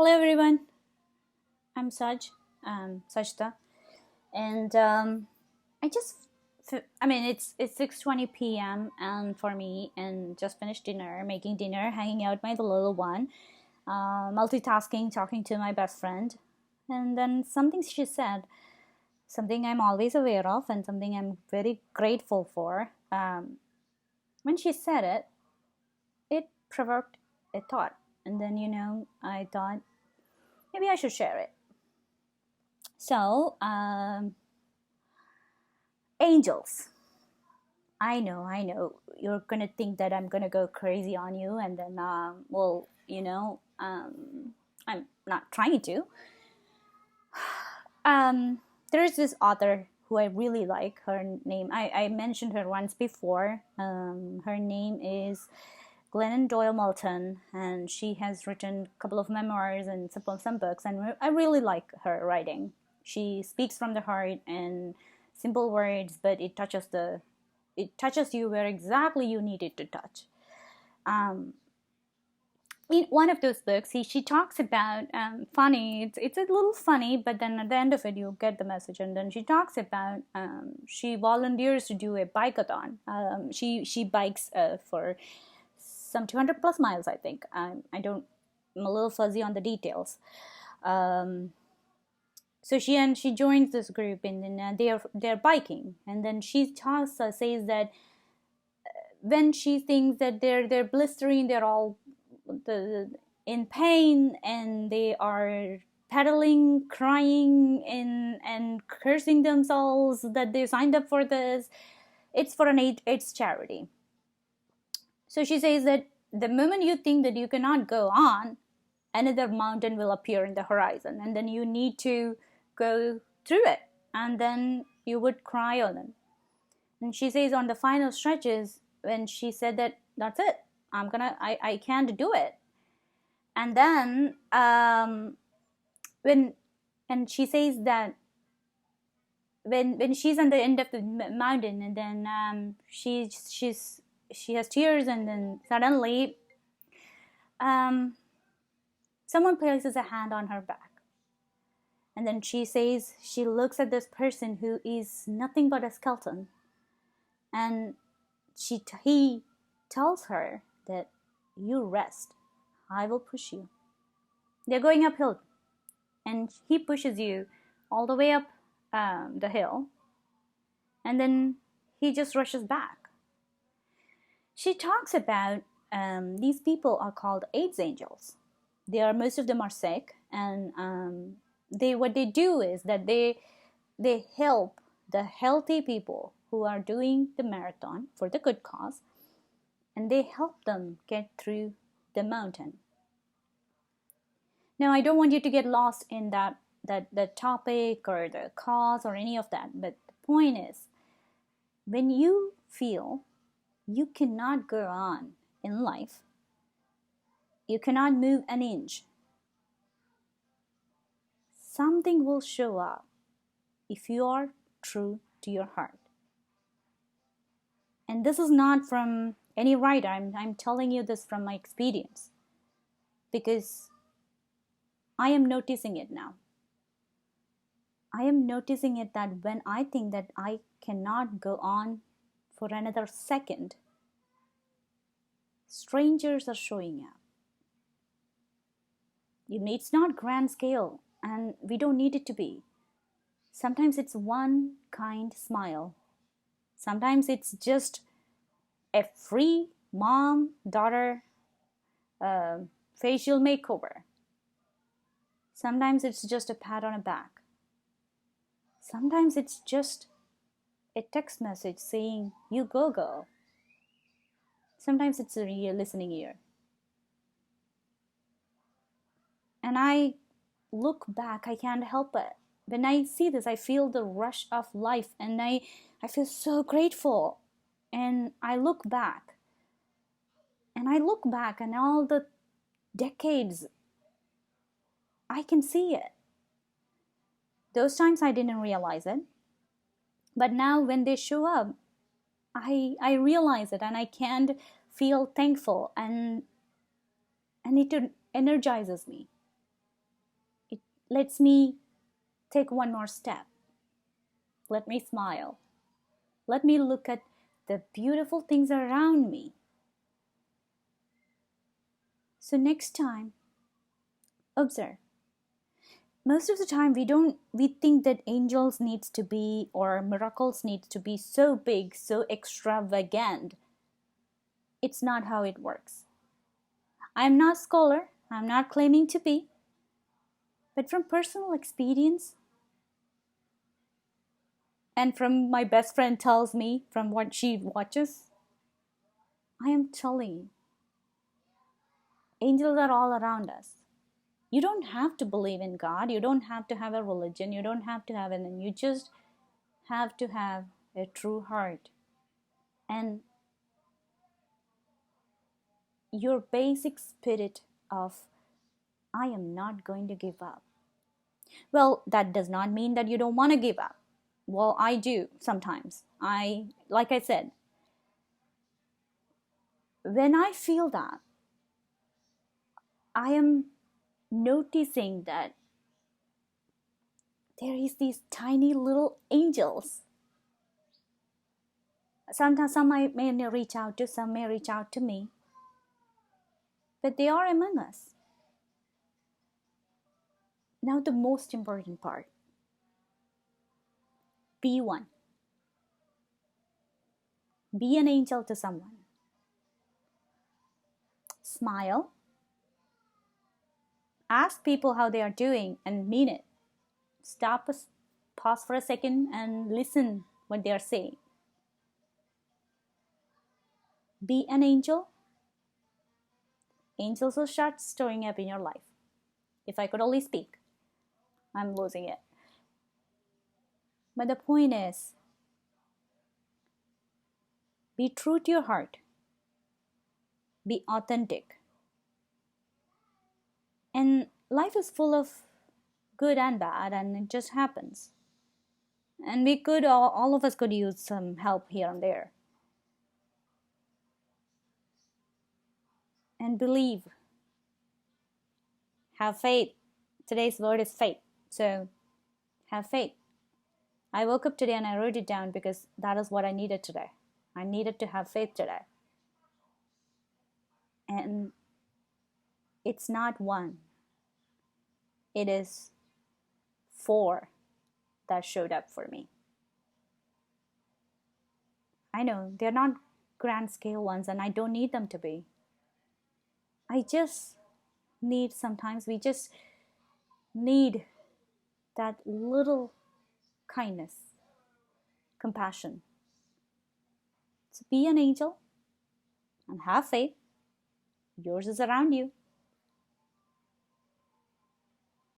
Hello everyone, I'm Sajta, and I just, I mean, it's 6:20 p.m. and for me, and just finished dinner, making dinner, hanging out with my little one, multitasking, talking to my best friend, and then something she said, something I'm always aware of, and something I'm very grateful for. When she said it, it provoked a thought, and then I thought maybe I should share it. So, angels. I know. You're gonna think that I'm gonna go crazy on you, and then, I'm not trying to. There's this author who I really like. Her name, I mentioned her once before. Her name is Glennon Doyle Moulton, and she has written a couple of memoirs and some books, and I really like her writing. She speaks from the heart and simple words, but it touches you where exactly you need it to touch. Um, in one of those books, she talks about funny. It's a little funny, but then at the end of it, you get the message. And then she talks about she volunteers to do a bikeathon. She bikes for some 200 plus miles, I think. I'm a little fuzzy on the details. So she joins this group, and then they're biking, and then she says that when she thinks that they're blistering, they're all in pain, and they are pedaling, crying, and cursing themselves that they signed up for this. It's for an AIDS charity. So she says that the moment you think that you cannot go on, another mountain will appear in the horizon, and then you need to go through it, and then you would cry on it. And she says on the final stretches, when she said that that's it, I can't do it. And then when and she says that when she's on the end of the mountain, and then she has tears, and then suddenly someone places a hand on her back. And then she says she looks at this person who is nothing but a skeleton, and he tells her that you rest, I will push you. They're going uphill, and he pushes you all the way up the hill, and then he just rushes back. She talks about these people are called AIDS angels. Most of them are sick, and what they do is that they help the healthy people who are doing the marathon for the good cause, and they help them get through the mountain. Now, I don't want you to get lost in that topic or the cause or any of that, but the point is, when you feel you cannot go on in life, you cannot move an inch, something will show up if you are true to your heart. And this is not from any writer. I'm telling you this from my experience, because I am noticing it now. I am noticing it that when I think that I cannot go on for another second, strangers are showing up. It's not grand scale, and we don't need it to be. Sometimes it's one kind smile. Sometimes it's just a free mom-daughter facial makeover. Sometimes it's just a pat on the back. Sometimes it's just a text message saying, you go girl. Sometimes it's a real listening ear. And I look back, I can't help it. When I see this, I feel the rush of life, and I feel so grateful. And I look back, and all the decades, I can see it. Those times I didn't realize it, but now when they show up, I realize it, and I can feel thankful, and it energizes me. lets me take one more step. Let me smile. Let me look at the beautiful things around me. So next time, observe. Most of the time we think that angels needs to be, or miracles needs to be so big, so extravagant. It's not how it works. I'm not a scholar, I'm not claiming to be, but from personal experience and from my best friend tells me from what she watches, I am telling you, angels are all around us. You don't have to believe in God. You don't have to have a religion. You don't have to have it. You just have to have a true heart. And your basic spirit of, I am not going to give up. Well, that does not mean that you don't want to give up. Well, I do sometimes. Like I said, when I feel that, I am noticing that there is these tiny little angels. Sometimes some may reach out to, some may reach out to me, but they are among us. Now the most important part. Be one. Be an angel to someone. Smile. Ask people how they are doing and mean it. Stop, pause for a second and listen what they are saying. Be an angel. Angels will start showing up in your life. If I could only speak, I'm losing it. But the point is, be true to your heart. Be authentic. And life is full of good and bad, and it just happens. And we could, all of us could use some help here and there. And believe. Have faith. Today's word is faith. So have faith. I woke up today and I wrote it down because that is what I needed today. I needed to have faith today. And it's not one. It is 4 that showed up for me. I know they're not grand scale ones and I don't need them to be. I just need, sometimes we just need that little kindness, compassion. So be an angel and have faith. Yours is around you.